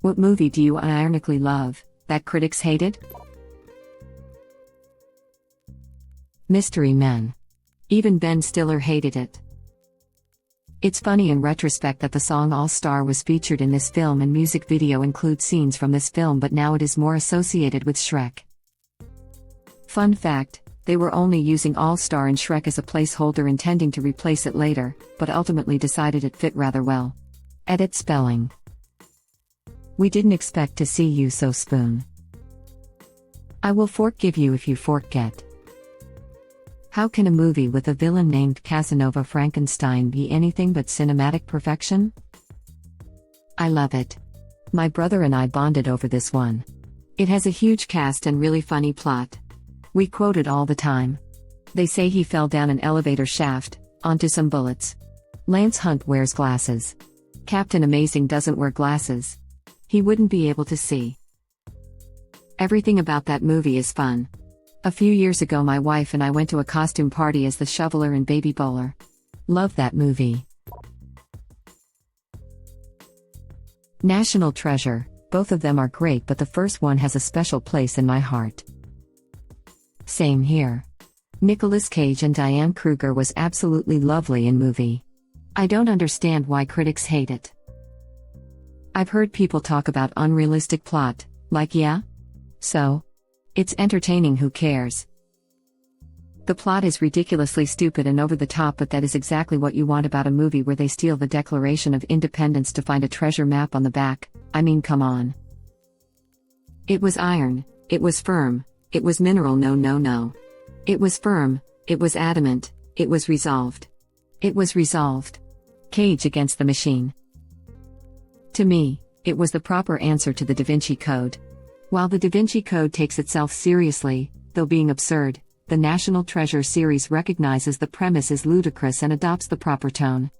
What movie do you unironically love, that critics hated? Mystery Men. Even Ben Stiller hated it. It's funny in retrospect that the song All Star was featured in this film and music video includes scenes from this film, but now it is more associated with Shrek. Fun fact, they were only using All Star in Shrek as a placeholder, intending to replace it later, but ultimately decided it fit rather well. Edit spelling. We didn't expect to see you so spoon. I will forgive you if you forget. How can a movie with a villain named Casanova Frankenstein be anything but cinematic perfection? I love it. My brother and I bonded over this one. It has a huge cast and really funny plot. We quote it all the time. They say he fell down an elevator shaft, onto some bullets. Lance Hunt wears glasses. Captain Amazing doesn't wear glasses. He wouldn't be able to see. Everything about that movie is fun. A few years ago my wife and I went to a costume party as the Shoveler and Baby Bowler. Love that movie. National Treasure. Both of them are great, but the first one has a special place in my heart. Same here. Nicolas Cage and Diane Kruger was absolutely lovely in movie. I don't understand why critics hate it. I've heard people talk about unrealistic plot, like yeah? So? It's entertaining, who cares? The plot is ridiculously stupid and over the top, but that is exactly what you want about a movie where they steal the Declaration of Independence to find a treasure map on the back. I mean, come on. It was iron, it was firm, it was mineral, no. It was firm, it was adamant, it was resolved. It was resolved. Cage against the machine. To me, it was the proper answer to the Da Vinci Code. While the Da Vinci Code takes itself seriously, though being absurd, the National Treasure series recognizes the premise is ludicrous and adopts the proper tone.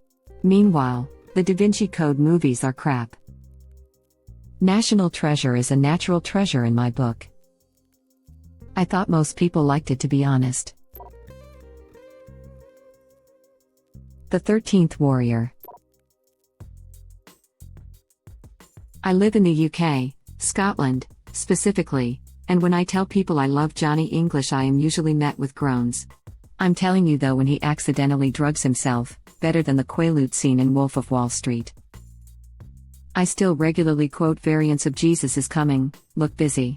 Meanwhile, the Da Vinci Code movies are crap. National Treasure is a natural treasure in my book. I thought most people liked it, to be honest. The 13th Warrior. I live in the UK, Scotland, specifically, and when I tell people I love Johnny English I am usually met with groans. I'm telling you though, when he accidentally drugs himself, better than the Quaalude scene in Wolf of Wall Street. I still regularly quote variants of Jesus is Coming, look busy.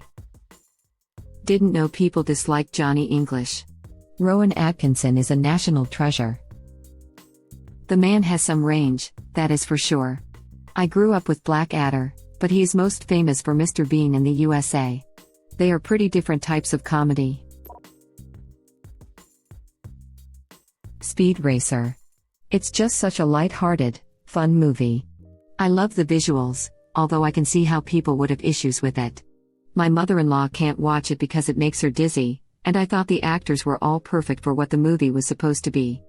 Didn't know people dislike Johnny English. Rowan Atkinson is a national treasure. The man has some range, that is for sure. I grew up with Blackadder, but he is most famous for Mr. Bean in the USA. They are pretty different types of comedy. Speed Racer. It's just such a light-hearted, fun movie. I love the visuals, although I can see how people would have issues with it. My mother-in-law can't watch it because it makes her dizzy, and I thought the actors were all perfect for what the movie was supposed to be.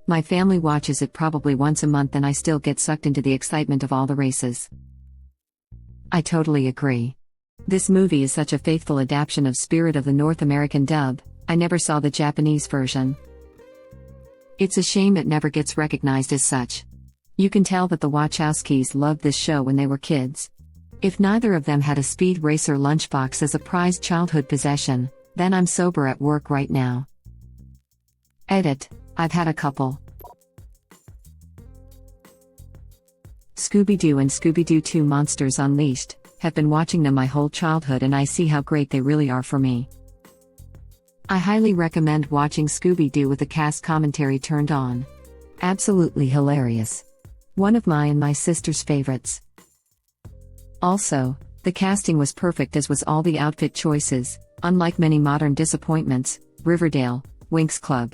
My family watches it probably once a month and I still get sucked into the excitement of all the races. I totally agree. This movie is such a faithful adaptation of Spirit of the North American dub. I never saw the Japanese version. It's a shame it never gets recognized as such. You can tell that the Wachowskis loved this show when they were kids. If neither of them had a Speed Racer lunchbox as a prized childhood possession, then I'm sober at work right now. Edit. I've had a couple. Scooby-Doo and Scooby-Doo 2 Monsters Unleashed, have been watching them my whole childhood and I see how great they really are for me. I highly recommend watching Scooby-Doo with the cast commentary turned on. Absolutely hilarious. One of my and my sister's favorites. Also, the casting was perfect as was all the outfit choices, unlike many modern disappointments, Riverdale, Winx Club.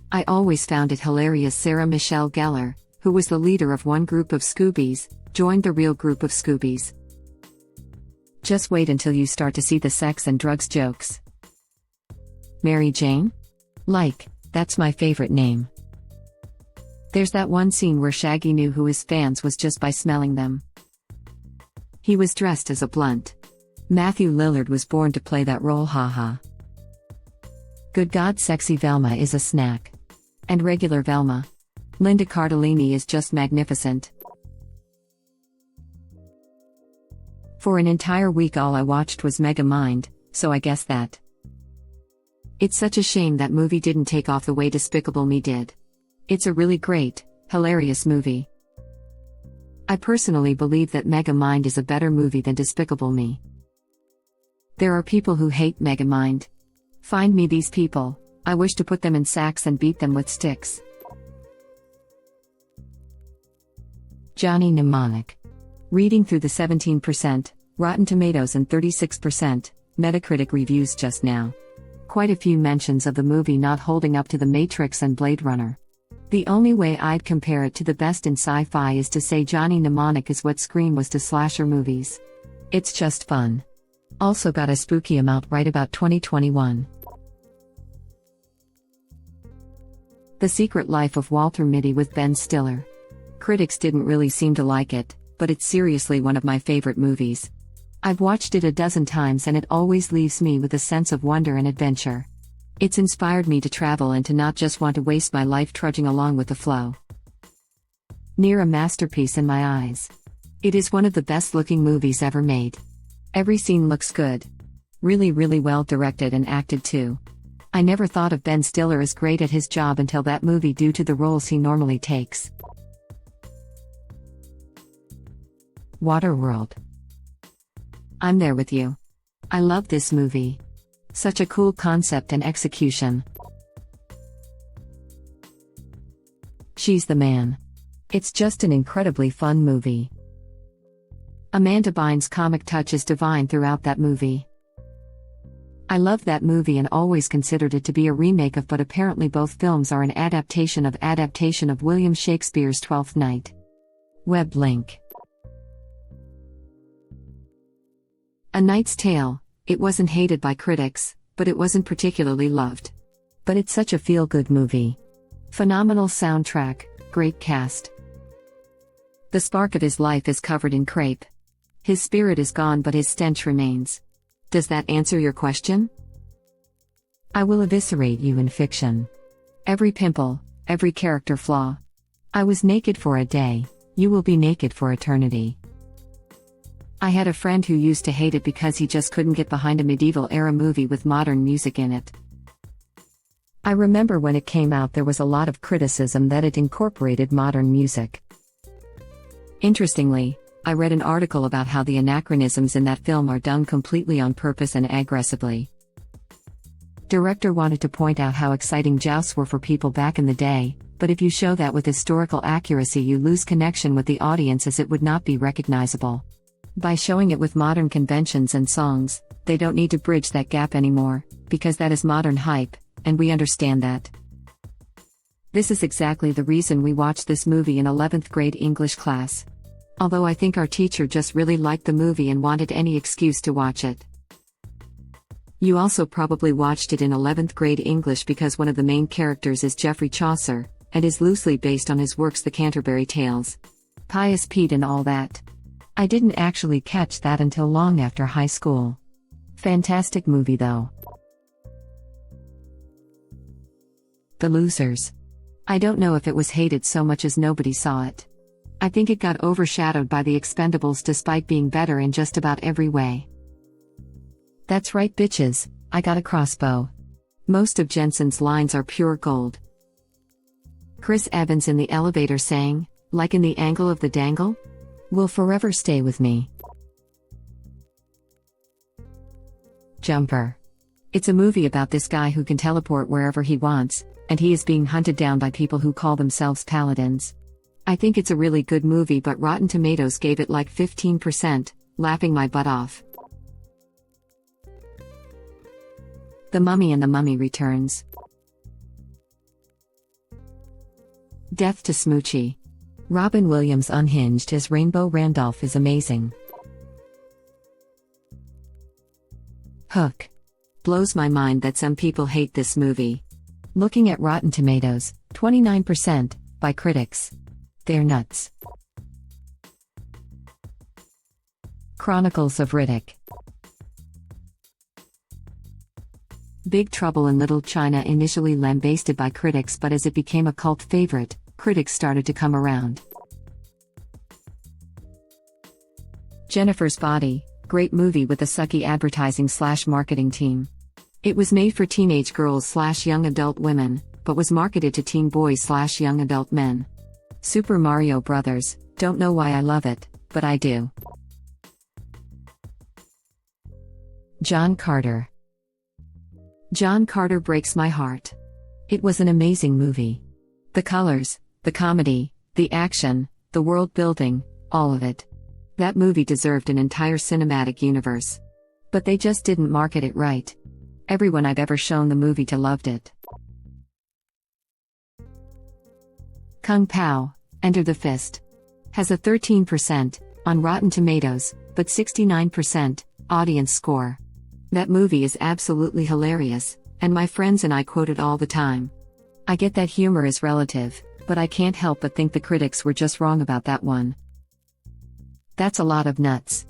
I always found it hilarious Sarah Michelle Gellar, who was the leader of one group of Scoobies, joined the real group of Scoobies. Just wait until you start to see the sex and drugs jokes. Mary Jane? Like, that's my favorite name. There's that one scene where Shaggy knew who his fans was just by smelling them. He was dressed as a blunt. Matthew Lillard was born to play that role, haha. Good God, sexy Velma is a snack. And regular Velma. Linda Cardellini is just magnificent. For an entire week all I watched was Megamind, so I guess that. It's such a shame that movie didn't take off the way Despicable Me did. It's a really great, hilarious movie. I personally believe that Megamind is a better movie than Despicable Me. There are people who hate Megamind. Find me these people, I wish to put them in sacks and beat them with sticks. Johnny Mnemonic. Reading through the 17%, Rotten Tomatoes and 36%, Metacritic reviews just now. Quite a few mentions of the movie not holding up to The Matrix and Blade Runner. The only way I'd compare it to the best in sci-fi is to say Johnny Mnemonic is what Scream was to slasher movies. It's just fun. Also got a spooky amount right about 2021. The Secret Life of Walter Mitty with Ben Stiller. Critics didn't really seem to like it, but it's seriously one of my favorite movies. I've watched it a dozen times and it always leaves me with a sense of wonder and adventure. It's inspired me to travel and to not just want to waste my life trudging along with the flow. Near a masterpiece in my eyes. It is one of the best looking movies ever made. Every scene looks good. Really well directed and acted too. I never thought of Ben Stiller as great at his job until that movie due to the roles he normally takes. Waterworld. I'm there with you. I love this movie. Such a cool concept and execution. She's the Man. It's just an incredibly fun movie. Amanda Bynes' comic touch is divine throughout that movie. I love that movie and always considered it to be a remake of, but apparently both films are an adaptation of William Shakespeare's Twelfth Night. Web link. A Knight's Tale. It wasn't hated by critics, but it wasn't particularly loved. But it's such a feel-good movie. Phenomenal soundtrack, great cast. The spark of his life is covered in crepe. His spirit is gone but his stench remains. Does that answer your question? I will eviscerate you in fiction. Every pimple, every character flaw. I was naked for a day, you will be naked for eternity. I had a friend who used to hate it because he just couldn't get behind a medieval-era movie with modern music in it. I remember when it came out there was a lot of criticism that it incorporated modern music. Interestingly, I read an article about how the anachronisms in that film are done completely on purpose and aggressively. Director wanted to point out how exciting jousts were for people back in the day, but if you show that with historical accuracy you lose connection with the audience as it would not be recognizable. By showing it with modern conventions and songs, they don't need to bridge that gap anymore, because that is modern hype, and we understand that. This is exactly the reason we watched this movie in 11th grade English class. Although I think our teacher just really liked the movie and wanted any excuse to watch it. You also probably watched it in 11th grade English because one of the main characters is Geoffrey Chaucer, and is loosely based on his works The Canterbury Tales. Pious Pete and all that. I didn't actually catch that until long after high school. Fantastic movie though. The Losers. I don't know if it was hated so much as nobody saw it. I think it got overshadowed by The Expendables despite being better in just about every way. That's right bitches, I got a crossbow. Most of Jensen's lines are pure gold. Chris Evans in the elevator saying, like in the angle of the dangle? Will forever stay with me. Jumper. It's a movie about this guy who can teleport wherever he wants, and he is being hunted down by people who call themselves paladins. I think it's a really good movie but Rotten Tomatoes gave it like 15%, laughing my butt off. The Mummy and the Mummy Returns. Death to Smoochie. Robin Williams unhinged as Rainbow Randolph is amazing. Hook. Blows my mind that some people hate this movie. Looking at Rotten Tomatoes, 29%, by critics. They're nuts. Chronicles of Riddick. Big Trouble in Little China initially lambasted by critics but as it became a cult favorite, critics started to come around. Jennifer's Body, great movie with a sucky advertising/marketing team. It was made for teenage girls/young adult women, but was marketed to teen boys/young adult men. Super Mario Brothers, don't know why I love it, but I do. John Carter. John Carter breaks my heart. It was an amazing movie. The colors, the comedy, the action, the world building, all of it. That movie deserved an entire cinematic universe. But they just didn't market it right. Everyone I've ever shown the movie to loved it. Kung Pao, Enter the Fist. Has a 13% on Rotten Tomatoes, but 69% audience score. That movie is absolutely hilarious, and my friends and I quote it all the time. I get that humor is relative, but I can't help but think the critics were just wrong about that one. That's a lot of nuts.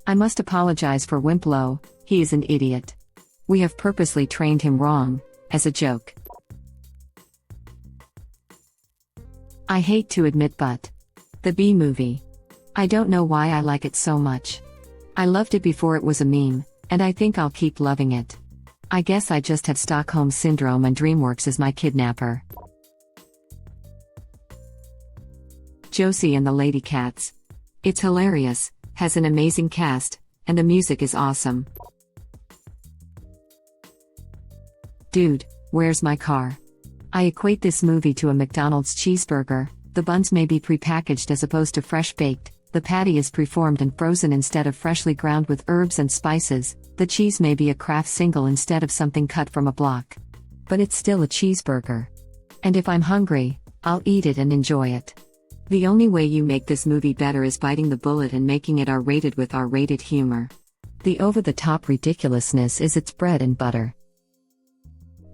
I must apologize for Wimplo, he is an idiot. We have purposely trained him wrong, as a joke. I hate to admit but. The Bee Movie. I don't know why I like it so much. I loved it before it was a meme, and I think I'll keep loving it. I guess I just have Stockholm Syndrome and DreamWorks as my kidnapper. Josie and the Lady Cats. It's hilarious, has an amazing cast, and the music is awesome. Dude, Where's My Car? I equate this movie to a McDonald's cheeseburger. The buns may be prepackaged as opposed to fresh baked, the patty is preformed and frozen instead of freshly ground with herbs and spices, the cheese may be a Kraft single instead of something cut from a block. But it's still a cheeseburger. And if I'm hungry, I'll eat it and enjoy it. The only way you make this movie better is biting the bullet and making it R-rated with R-rated humor. The over-the-top ridiculousness is its bread and butter.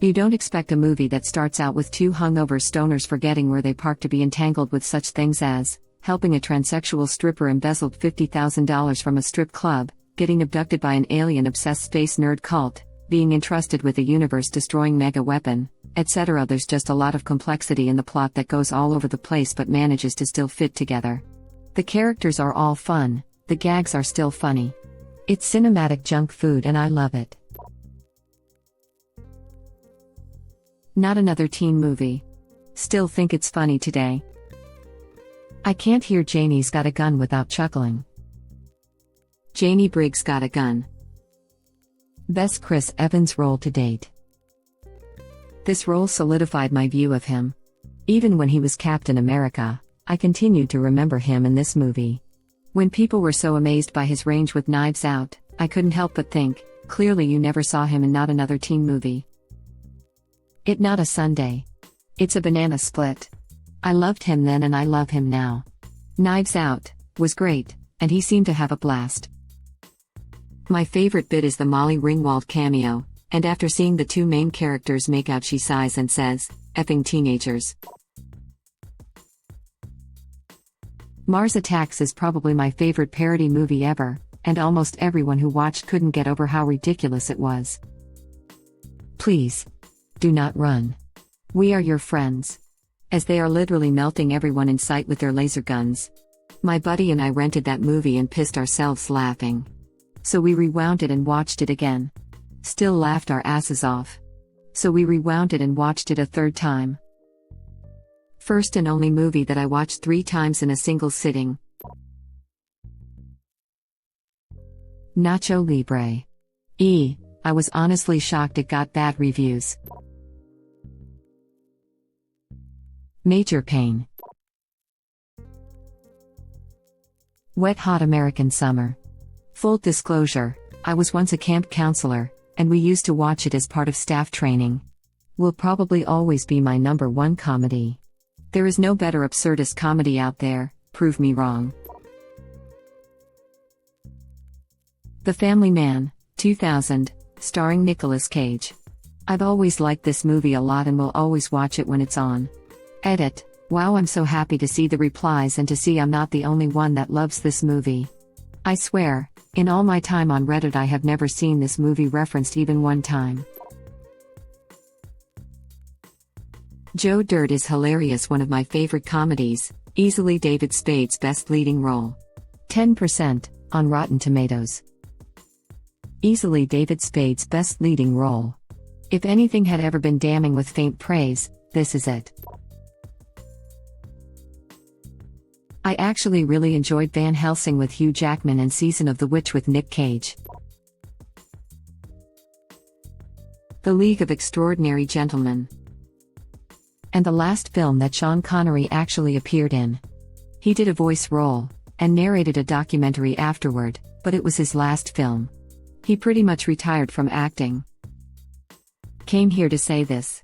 You don't expect a movie that starts out with two hungover stoners forgetting where they parked to be entangled with such things as helping a transsexual stripper embezzled $50,000 from a strip club, getting abducted by an alien-obsessed space nerd cult, being entrusted with a universe-destroying mega-weapon, etc. There's just a lot of complexity in the plot that goes all over the place but manages to still fit together. The characters are all fun, the gags are still funny. It's cinematic junk food and I love it. Not another teen movie. Still think it's funny today. I can't hear Janie's Got a Gun without chuckling. Janie Briggs Got a Gun. Best Chris Evans role to date. This role solidified my view of him. Even when he was Captain America, I continued to remember him in this movie. When people were so amazed by his range with Knives Out, I couldn't help but think, clearly you never saw him in Not Another Teen Movie. It Not a Sunday. It's a banana split. I loved him then and I love him now. Knives Out was great, and he seemed to have a blast. My favorite bit is the Molly Ringwald cameo, and after seeing the two main characters make out she sighs and says, "Effing teenagers." Mars Attacks is probably my favorite parody movie ever, and almost everyone who watched couldn't get over how ridiculous it was. Please. Do not run. We are your friends. As they are literally melting everyone in sight with their laser guns. My buddy and I rented that movie and pissed ourselves laughing. So we rewound it and watched it again. Still laughed our asses off. So we rewound it and watched it a third time. First and only movie that I watched 3 times in a single sitting. Nacho Libre. I was honestly shocked it got bad reviews. Major Pain. Wet Hot American Summer. Full disclosure, I was once a camp counselor, and we used to watch it as part of staff training. Will probably always be my #1 comedy. There is no better absurdist comedy out there, prove me wrong. The Family Man, 2000, starring Nicolas Cage. I've always liked this movie a lot and will always watch it when it's on. Edit. Wow, I'm so happy to see the replies and to see I'm not the only one that loves this movie. I swear, in all my time on Reddit I have never seen this movie referenced even one time. Joe Dirt is hilarious, one of my favorite comedies, easily David Spade's best leading role. 10% on Rotten Tomatoes. Easily David Spade's best leading role. If anything had ever been damning with faint praise, this is it. I actually really enjoyed Van Helsing with Hugh Jackman and Season of the Witch with Nick Cage. The League of Extraordinary Gentlemen. And the last film that Sean Connery actually appeared in. He did a voice role, and narrated a documentary afterward, but it was his last film. He pretty much retired from acting. Came here to say this.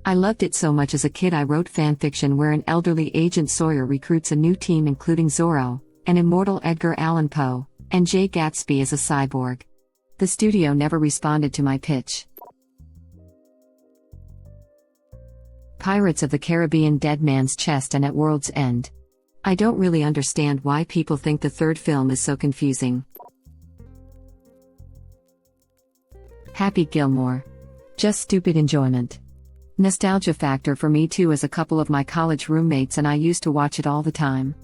I loved it so much as a kid I wrote fanfiction where an elderly Agent Sawyer recruits a new team including Zorro, an immortal Edgar Allan Poe, and Jay Gatsby as a cyborg. The studio never responded to my pitch. Pirates of the Caribbean: Dead Man's Chest and At World's End. I don't really understand why people think the third film is so confusing. Happy Gilmore. Just stupid enjoyment. Nostalgia factor for me too, as a couple of my college roommates and I used to watch it all the time.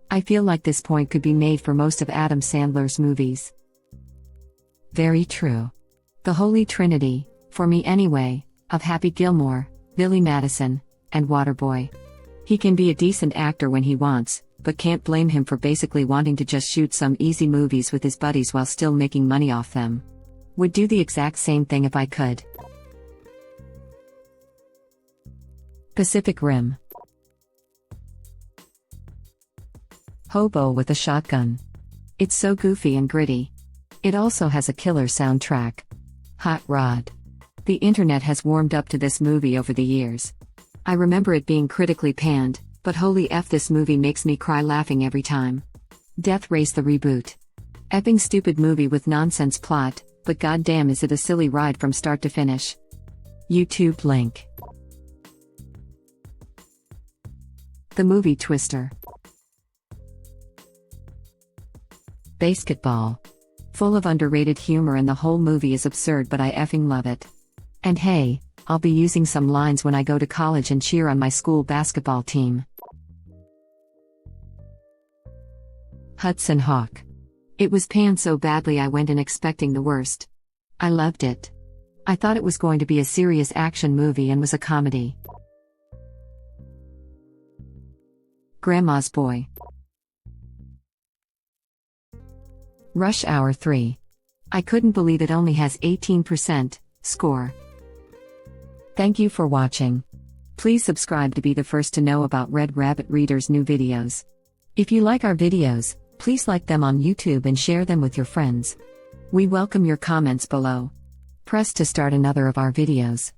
I feel like this point could be made for most of Adam Sandler's movies. Very true. The Holy Trinity, for me anyway, of Happy Gilmore, Billy Madison, and Waterboy. He can be a decent actor when he wants, but can't blame him for basically wanting to just shoot some easy movies with his buddies while still making money off them. Would do the exact same thing if I could. Pacific Rim. Hobo with a Shotgun. It's so goofy and gritty. It also has a killer soundtrack. Hot Rod. The internet has warmed up to this movie over the years. I remember it being critically panned, but holy F, this movie makes me cry laughing every time. Death Race the reboot. Epping stupid movie with nonsense plot, but goddamn is it a silly ride from start to finish. YouTube link. The movie Twister. Basketball. Full of underrated humor and the whole movie is absurd, but I effing love it. And hey, I'll be using some lines when I go to college and cheer on my school basketball team. Hudson Hawk. It was panned so badly I went in expecting the worst. I loved it. I thought it was going to be a serious action movie and was a comedy. Grandma's Boy. Rush Hour 3. I couldn't believe it only has 18% score. Thank you for watching. Please subscribe to be the first to know about Red Rabbit Reader's new videos. If you like our videos, please like them on YouTube and share them with your friends. We welcome your comments below. Press to start another of our videos.